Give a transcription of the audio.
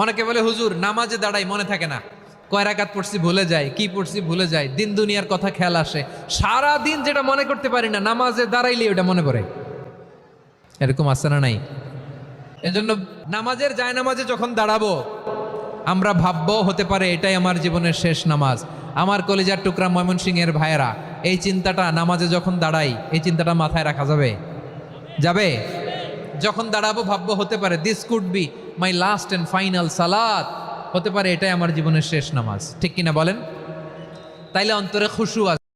অনেকে বলে হুজুর নামাজে দাঁড়াই মনে থাকে না, কয় রাকাত পড়ছি ভুলে যায়, কি পড়ছি ভুলে যায়, দিন দুনিয়ার কথা খেয়াল আসে, সারা দিন যেটা মনে করতে পারি না নামাজে দাঁড়াইলে ওটা মনে পড়ে। এরকম আছে না নাই? এজন্য নামাজের জায়নামাজে যখন দাঁড়াবো আমরা ভাববো হতে পারে এটাই আমার জীবনের শেষ নামাজ। আমার কলিজার টুকরা ময়মনসিংহের ভাইয়েরা, এই চিন্তাটা নামাজে যখন দাঁড়াই এই চিন্তাটা মাথায় রাখা যাবে? যাবে? যখন দাঁড়াবো ভাববো হতে পারে this could be my last and final সালাত, হতে পারে এটাই আমার জীবনের শেষ নামাজ। ঠিক কিনা বলেন? তাইলে অন্তরে খুশু আছে।